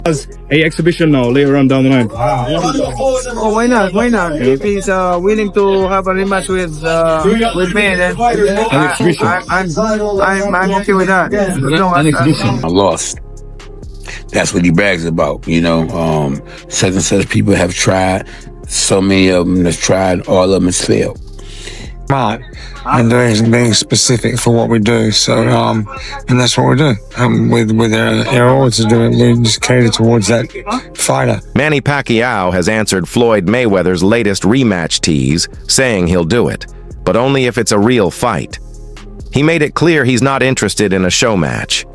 As a exhibition now later on down the line. Oh, why not? Why not? If he's willing to have a rematch with me, then I'm okay with that. An exhibition. I lost. That's what he brags about, you know. Such and such people have tried. So many of them have tried. All of them has failed. Smart and being specific for what we do. So, and that's what we do. With our odds, we just cater towards that fighter. Manny Pacquiao has answered Floyd Mayweather's latest rematch tease, saying he'll do it, but only if it's a real fight. He made it clear he's not interested in a show match.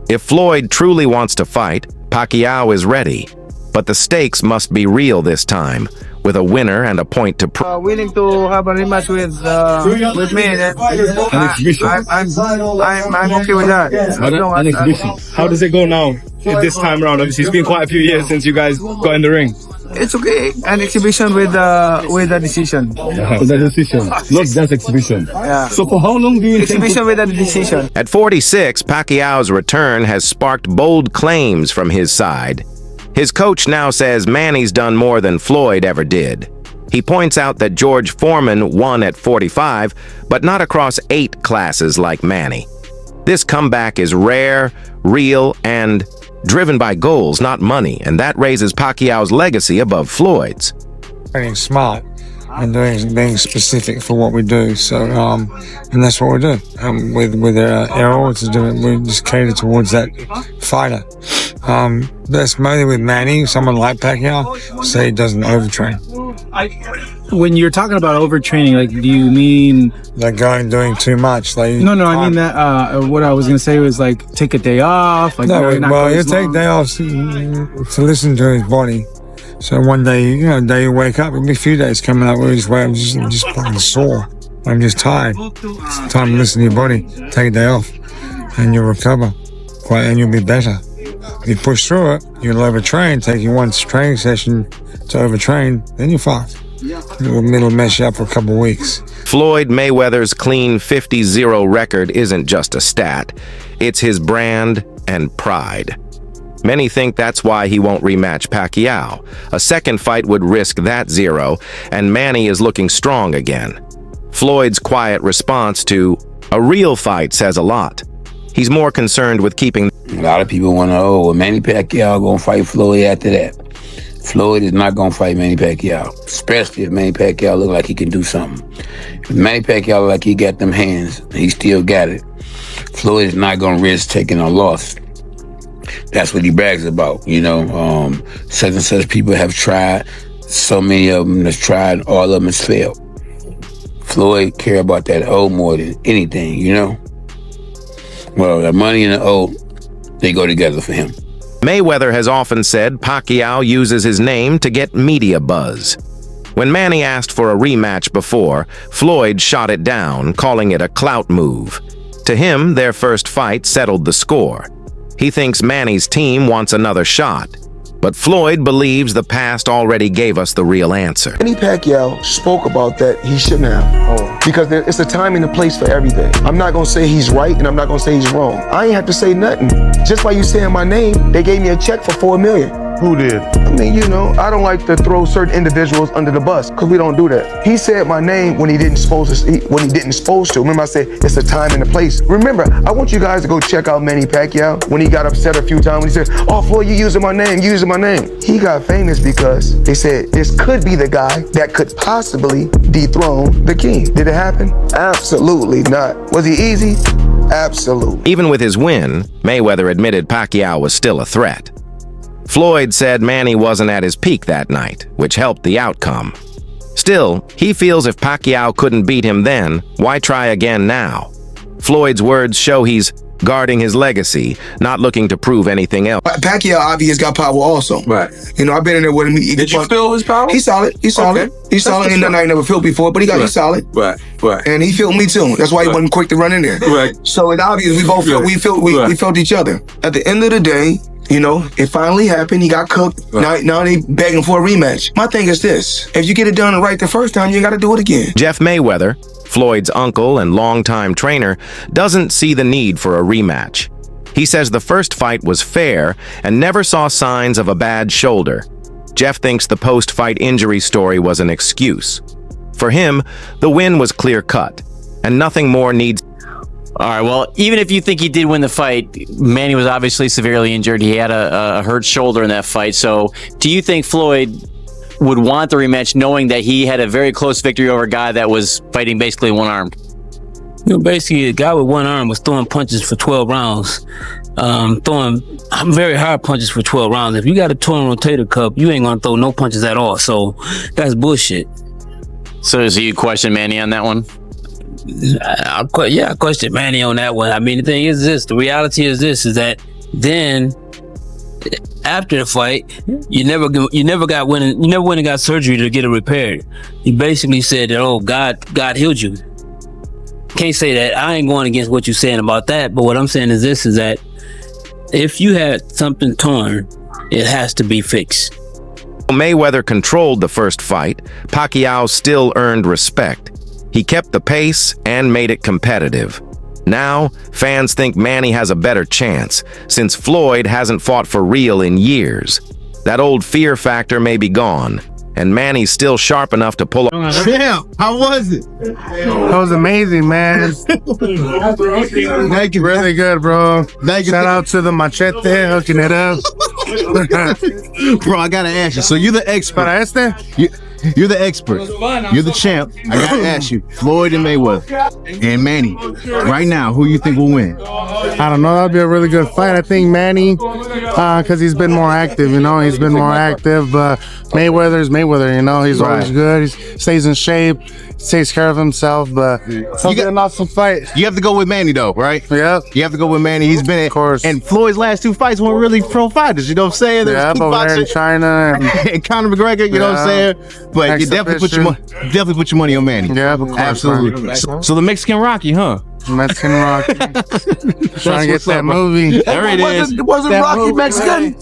If Floyd truly wants to fight, Pacquiao is ready, but the stakes must be real this time, with a winner and a point to prove. Willing to have a rematch with me, then An exhibition. I'm okay with that. An exhibition. How does it go now? This time around, obviously, it's been quite a few years since you guys got in the ring. It's okay. An exhibition with a decision. With a decision. Look, that's exhibition. Yeah. So for how long do you Exhibition with a decision. At 46, Pacquiao's return has sparked bold claims from his side. His coach now says Manny's done more than Floyd ever did. He points out that George Foreman won at 45, but not across 8 classes like Manny. This comeback is rare, real, and driven by goals, not money, and that raises Pacquiao's legacy above Floyd's. Being smart and being specific for what we do. So, and that's what we do. With our odds, we just cater towards that fighter. That's mainly with Manny. Someone like Pacquiao, say he doesn't overtrain. When you're talking about overtraining, like, do you mean Like doing too much? Like no, I mean that. What I was gonna say was like take a day off. Like, no, not well, go you as take long. day off to listen to his body. So one day, day you wake up, it'll be a few days coming up where I'm just fucking sore. I'm just tired. It's time to listen to your body. Take a day off, and you'll recover, and you'll be better. If you push through it, you'll overtrain. Take you one training session to overtrain, then you're fucked. It'll mess you up for a couple of weeks. Floyd Mayweather's clean 50-0 record isn't just a stat. It's his brand and pride. Many think that's why he won't rematch Pacquiao. A second fight would risk that 0, and Manny is looking strong again. Floyd's quiet response to a real fight says a lot. He's more concerned with keeping. A lot of people want to know, well, Manny Pacquiao gonna fight Floyd after that. Floyd is not gonna fight Manny Pacquiao, especially if Manny Pacquiao look like he can do something. If Manny Pacquiao look like he got them hands, he still got it. Floyd is not gonna risk taking a loss. That's what he brags about, you know. Such and such people have tried. So many of them have tried. All of them has failed. Floyd care about that O more than anything, you know. Well, the money and the O, they go together for him. Mayweather has often said Pacquiao uses his name to get media buzz. When Manny asked for a rematch before, Floyd shot it down, calling it a clout move. To him, their first fight settled the score. He thinks Manny's team wants another shot. But Floyd believes the past already gave us the real answer. Manny Pacquiao spoke about that he shouldn't have. Because it's a time and a place for everything. I'm not gonna say he's right and I'm not gonna say he's wrong. I ain't have to say nothing. Just by you saying my name, they gave me a check for $4 million. Who did? I mean, you know, I don't like to throw certain individuals under the bus because we don't do that. He said my name when he didn't supposed to. Remember, I said it's a time and a place. Remember, I want you guys to go check out Manny Pacquiao when he got upset a few times when he said, "Oh, Floyd, you using my name, He got famous because they said this could be the guy that could possibly dethrone the king. Did it happen? Absolutely not. Was he easy? Absolutely. Even with his win, Mayweather admitted Pacquiao was still a threat. Floyd said Manny wasn't at his peak that night, which helped the outcome. Still, he feels if Pacquiao couldn't beat him then, why try again now? Floyd's words show he's guarding his legacy, not looking to prove anything else. Pacquiao obviously got power also. Right. You know, I've been in there with him. Did you feel his power? He's solid. He's solid. Okay. He's solid. Ain't nothing I ain't never felt before, but he's solid. Right. And he felt me too. That's why he wasn't quick to run in there. Right. So it's obvious we both we felt each other. At the end of the day, you know, it finally happened. He got cooked. Right. Now they begging for a rematch. My thing is this: if you get it done right the first time, you got to do it again. Jeff Mayweather, Floyd's uncle and longtime trainer, doesn't see the need for a rematch. He says the first fight was fair and never saw signs of a bad shoulder. Jeff thinks the post-fight injury story was an excuse. For him, the win was clear-cut, and nothing more needs. All right, well, even if you think he did win the fight, Manny was obviously severely injured. He had a hurt shoulder in that fight. So do you think Floyd would want the rematch knowing that he had a very close victory over a guy that was fighting basically one-armed? You know, basically, a guy with one arm was throwing punches for 12 rounds. Throwing very hard punches for 12 rounds. If you got a torn rotator cuff, you ain't gonna throw no punches at all. So that's bullshit. So you question Manny on that one? I question Manny on that one. I mean, the thing is this, the reality is this, is that then after the fight, you never went and got surgery to get it repaired. He basically said that, oh, God healed you. Can't say that. I ain't going against what you're saying about that, but what I'm saying is this, is that if you had something torn, it has to be fixed. Mayweather controlled the first fight, Pacquiao still earned respect. He kept the pace and made it competitive. Now, fans think Manny has a better chance, since Floyd hasn't fought for real in years. That old fear factor may be gone, and Manny's still sharp enough to pull off. Damn, how was it? That was amazing, man. Thank you, Really good, bro. Thank you. Shout out to the machete hooking it up. Bro, I gotta ask you. So you're the expert. Para este? You're the expert. You're the champ. I gotta ask you, Floyd and Mayweather and Manny. Right now, who you think will win? I don't know. That'll be a really good fight. I think Manny, because he's been more active. You know, he's been more active. But Mayweather's Mayweather. You know, he's always good. He stays in shape, takes care of himself. But he'll get an awesome fight. You have to go with Manny, though, right? Yep. You have to go with Manny. He's been, of course. And Floyd's last two fights weren't really pro fighters. You know what I'm saying? Yeah, over there in China and Conor McGregor. You know what I'm saying? But you definitely put your money on Manny. Yeah, of course, absolutely. So the Mexican Rocky, huh? Mexican Rocky. Trying to get that movie. There it is. Wasn't Rocky Mexican?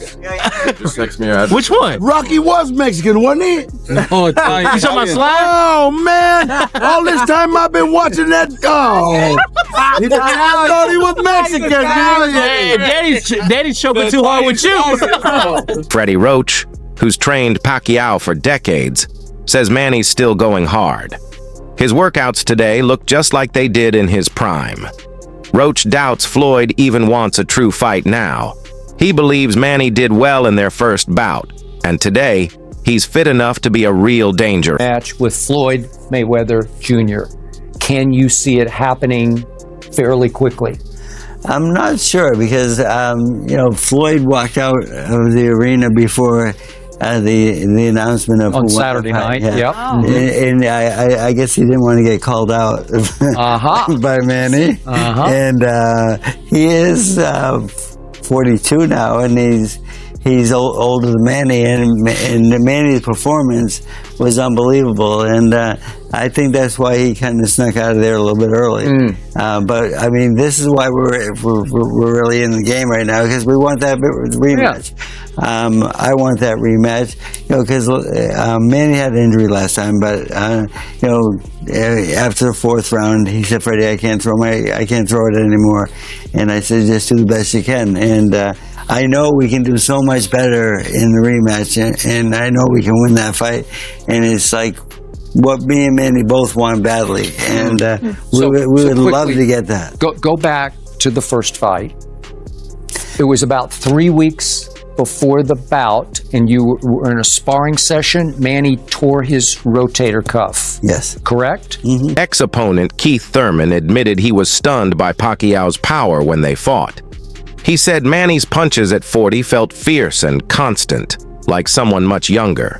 Which one? Rocky was Mexican, wasn't he? Oh, you talking about Sly? Oh man! All this time I've been watching that. Oh, I thought he was Mexican. Hey, Daddy's choking too hard with you. Freddie Roach, who's trained Pacquiao for decades, says Manny's still going hard. His workouts today look just like they did in his prime. Roach doubts Floyd even wants a true fight now. He believes Manny did well in their first bout, and today, he's fit enough to be a real danger. Match with Floyd Mayweather Jr. Can you see it happening fairly quickly? I'm not sure because, you know, Floyd walked out of the arena before the announcement of on Saturday night. Yeah. Yep. And I guess he didn't want to get called out by Manny. And he is 42 now, and he's older than Manny, and Manny's performance was unbelievable, and I think that's why he kind of snuck out of there a little bit early. But I mean, this is why we're really in the game right now, because we want that rematch. Yeah. I want that rematch, you know, because Manny had an injury last time, but you know, after the fourth round, he said, "Freddie, I can't throw it anymore," and I said, "Just do the best you can." And I know we can do so much better in the rematch, and I know we can win that fight. And it's like what me and Manny both want badly, and we would love to get that. Go back to the first fight. It was about 3 weeks before the bout, and you were in a sparring session. Manny tore his rotator cuff. Yes. Correct? Mm-hmm. Ex-opponent Keith Thurman admitted he was stunned by Pacquiao's power when they fought. He said Manny's punches at 40 felt fierce and constant, like someone much younger.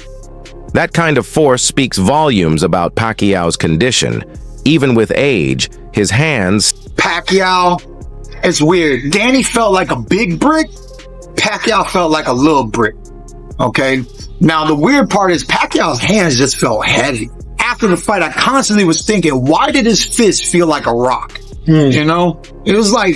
That kind of force speaks volumes about Pacquiao's condition. Even with age, his hands... Pacquiao, it's weird. Danny felt like a big brick. Pacquiao felt like a little brick. Okay? Now, the weird part is Pacquiao's hands just felt heavy. After the fight, I constantly was thinking, why did his fist feel like a rock? You know? It was like...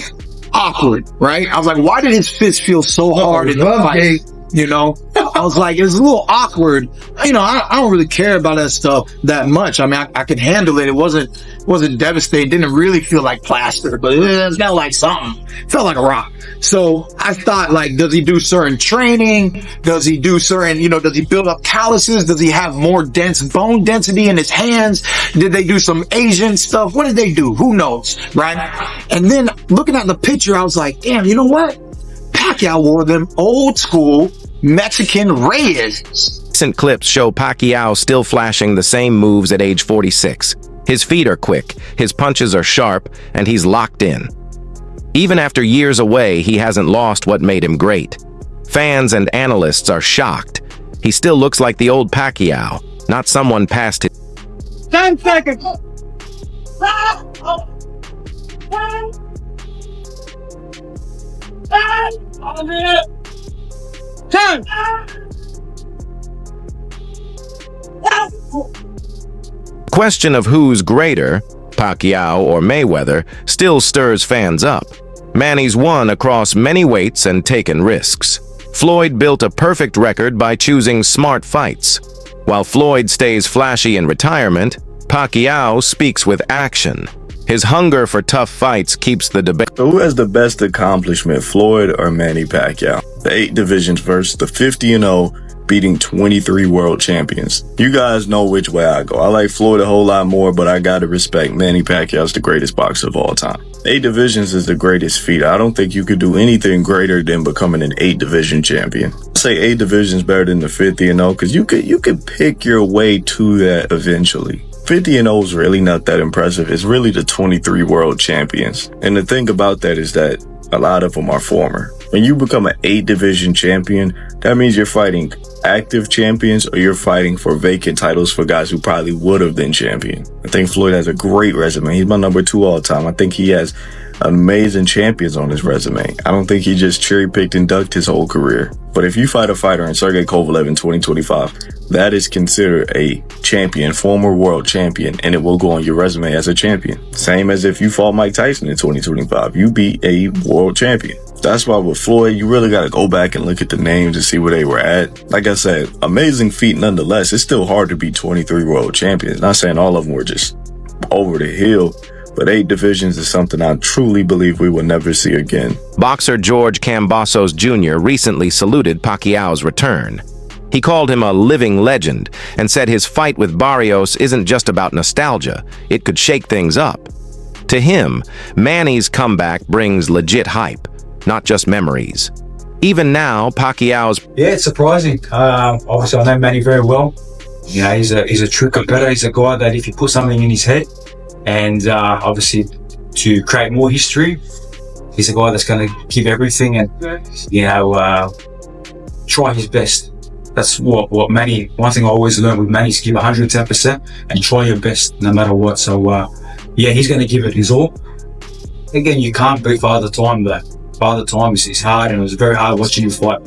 awkward, right? I was like, why did his fist feel so hard in the fight? You know? I was like, it was a little awkward. You know, I don't really care about that stuff that much. I mean, I could handle it. It wasn't devastating. Didn't really feel like plaster, but it felt like something. It felt like a rock. So I thought, like, does he do certain training? Does he do certain, you know, does he build up calluses? Does he have more dense bone density in his hands? Did they do some Asian stuff? What did they do? Who knows, right? And then looking at the picture, I was like, damn, you know what? Pacquiao wore them old school Mexican Reyes. Recent clips show Pacquiao still flashing the same moves at age 46. His feet are quick, his punches are sharp, and he's locked in. Even after years away, he hasn't lost what made him great. Fans and analysts are shocked. He still looks like the old Pacquiao, not someone past his... 10 seconds! 10! Question of who's greater, Pacquiao or Mayweather, still stirs fans up. Manny's won across many weights and taken risks. Floyd built a perfect record by choosing smart fights. While Floyd stays flashy in retirement, Pacquiao speaks with action. His hunger for tough fights keeps the debate. So who has the best accomplishment, Floyd or Manny Pacquiao? The 8 divisions versus the 50-0, beating 23 world champions. You guys know which way I go. I like Floyd a whole lot more, but I gotta respect Manny Pacquiao as the greatest boxer of all time. 8 divisions is the greatest feat. I don't think you could do anything greater than becoming an 8 division champion. I say 8 divisions better than the 50-0 because you could pick your way to that eventually. 50-0 is really not that impressive. It's really the 23 world champions. And the thing about that is that a lot of them are former. When you become an 8 division champion, that means you're fighting active champions or you're fighting for vacant titles for guys who probably would have been champion. I think Floyd has a great resume. He's my number 2 all time. I think he has amazing champions on his resume. I don't think he just cherry-picked and ducked his whole career. But if you fight a fighter in Sergey Kovalev in 2025, that is considered a champion, former world champion, and it will go on your resume as a champion. Same as if you fought Mike Tyson in 2025. You beat a world champion. That's why with Floyd, you really got to go back and look at the names and see where they were at. Like I said, amazing feat nonetheless. It's still hard to beat 23 world champions. Not saying all of them were just over the hill, but 8 divisions is something I truly believe we will never see again. Boxer George Kambosos Jr. recently saluted Pacquiao's return. He called him a living legend and said his fight with Barrios isn't just about nostalgia. It could shake things up. To him, Manny's comeback brings legit hype, not just memories. Even now, Pacquiao's... Yeah, it's surprising. Obviously, I know Manny very well. You know, he's a true competitor. He's a guy that if you put something in his head, and obviously to create more history, he's a guy that's going to give everything and, you know, try his best. That's what Manny, one thing I always learned with Manny is give 110% and try your best no matter what. So, yeah, he's going to give it his all. Again, you can't beat Father Time, but Father Time is hard, and it was very hard watching him fight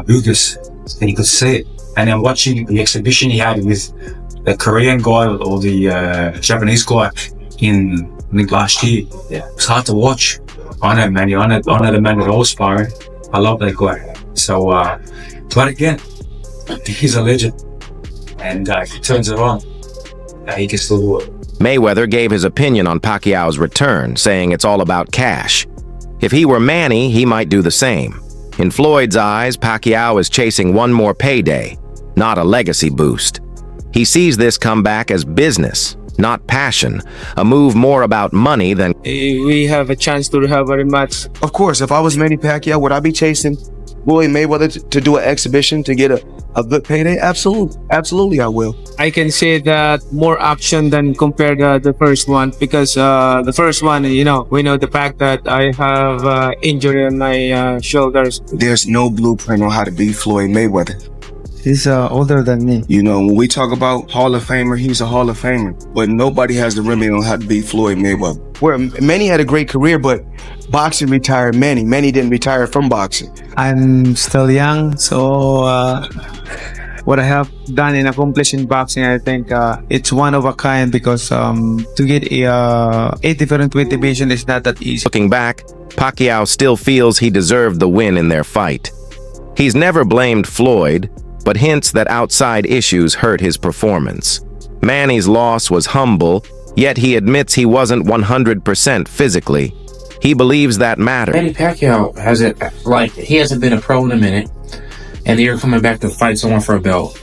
Lucas, and you could see it. And then watching the exhibition he had with the Korean guy or the Japanese guy in last year, yeah, it's hard to watch. I know Manny, I know the man that I was sparring. I love that guy. So, but again, he's a legend, and if he turns it on, he can still do it. Mayweather gave his opinion on Pacquiao's return, saying it's all about cash. If he were Manny, he might do the same. In Floyd's eyes, Pacquiao is chasing one more payday, not a legacy boost. He sees this comeback as business, not passion, a move more about money than... We have a chance to have a rematch. Of course, if I was Manny Pacquiao, would I be chasing Floyd Mayweather to do an exhibition to get a good payday? Absolutely I will. I can say that more action than compared to the first one, because the first one, you know, we know the fact that I have injury on my shoulders. There's no blueprint on how to beat Floyd Mayweather. He's older than me. You know, when we talk about Hall of Famer, he's a Hall of Famer. But nobody has the remedy on how to beat Floyd Mayweather. Where Manny had a great career, but boxing retired Manny. Manny didn't retire from boxing. I'm still young, so what I have done and accomplished in boxing, I think it's one of a kind, because to get 8 different weight division is not that easy. Looking back, Pacquiao still feels he deserved the win in their fight. He's never blamed Floyd, but hints that outside issues hurt his performance. Manny's loss was humble, yet he admits he wasn't 100% physically. He believes that matters. Manny Pacquiao he hasn't been a pro in a minute, and you're coming back to fight someone for a belt.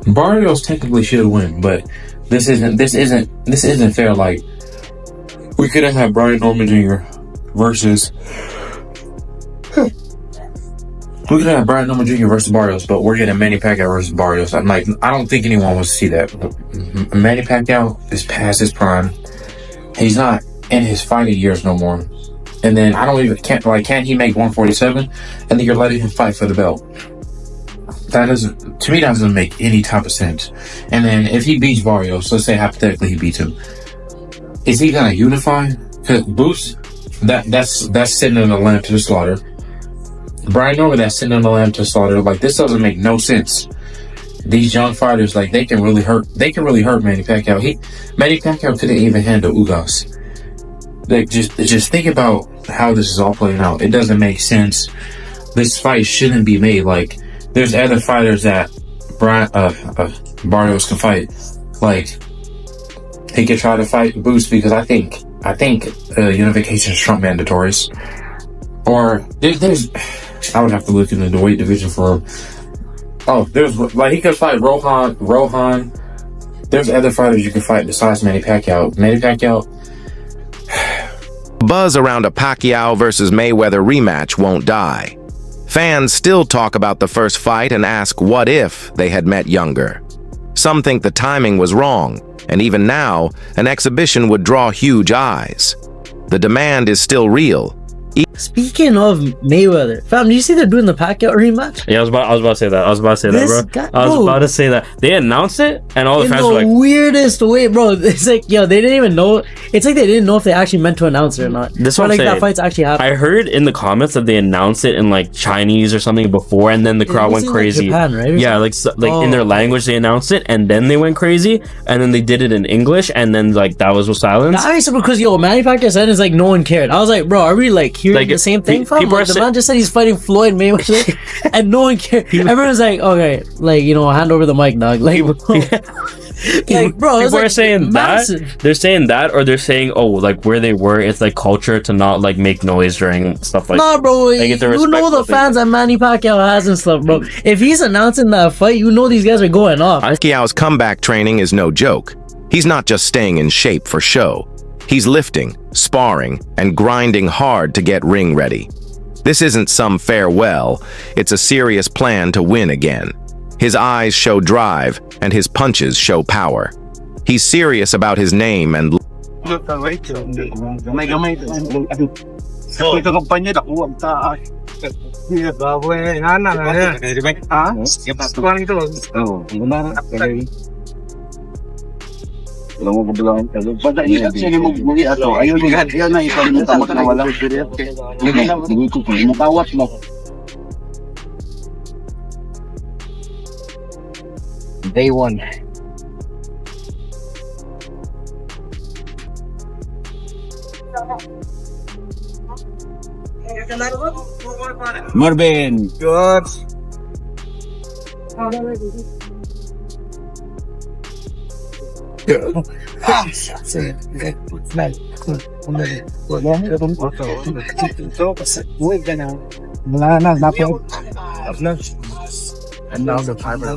Barrios technically should win, but this isn't fair. Like, we could have had Brian Norman Jr. versus Barrios, but we're getting Manny Pacquiao versus Barrios. I don't think anyone wants to see that. Manny Pacquiao is past his prime. He's not in his fighting years no more. And then can't he make 147? And then you're letting him fight for the belt. That doesn't make any type of sense. And then if he beats Barrios, let's say hypothetically he beats him, is he gonna unify? Because Boost, that's sitting in the lamb to the slaughter. Brian Norman, that's sitting in the lamb to slaughter. Like, this doesn't make no sense. These young fighters, like, they can really hurt Manny Pacquiao. Manny Pacquiao couldn't even handle Ugas. Like, just think about how this is all playing out. It doesn't make sense. This fight shouldn't be made. Like, there's other fighters that Barrios can fight. Like, he could try to fight Boost, because I think unification is Trump mandatories. Or I would have to look into the weight division for him. Oh, he could fight Rohan. There's other fighters you can fight besides Manny Pacquiao. Manny Pacquiao. Buzz around a Pacquiao versus Mayweather rematch won't die. Fans still talk about the first fight and ask what if they had met younger. Some think the timing was wrong, and even now, an exhibition would draw huge eyes. The demand is still real. Speaking of Mayweather, fam, do you see they're doing the Pacquiao rematch? Yeah, I was about to say that. I was about to say that. They announced it, and all the fans were like, weirdest way, bro. It's like, yo, they didn't even know. It's like they didn't know if they actually meant to announce it or not. This one, like that fight's actually happening. I heard in the comments that they announced it in like Chinese or something before, and then the crowd went crazy. Like Japan, right? Yeah, in their language they announced it, and then they went crazy, and then they did it in English, and then like that was with silence. That makes sense, because Manny Pacquiao said it's like no one cared. I was like, bro, are we like hearing the same thing? People the man just said he's fighting Floyd Mayweather, and no one cared. Everyone's like, okay, like, hand over the mic, dog. Like, bro, like, bro, people are saying massive. that. They're saying that, or they're saying, oh, like where they were, it's like culture to not like make noise during stuff like. Nah, bro, you know the fans that Manny Pacquiao has and stuff, bro. If he's announcing that fight, these guys are going off. Pacquiao's comeback training is no joke. He's not just staying in shape for show. He's lifting, sparring, and grinding hard to get ring ready. This isn't some farewell, it's a serious plan to win again. His eyes show drive, and his punches show power. He's serious about his name and Day one. Marvin. Good. And now the timer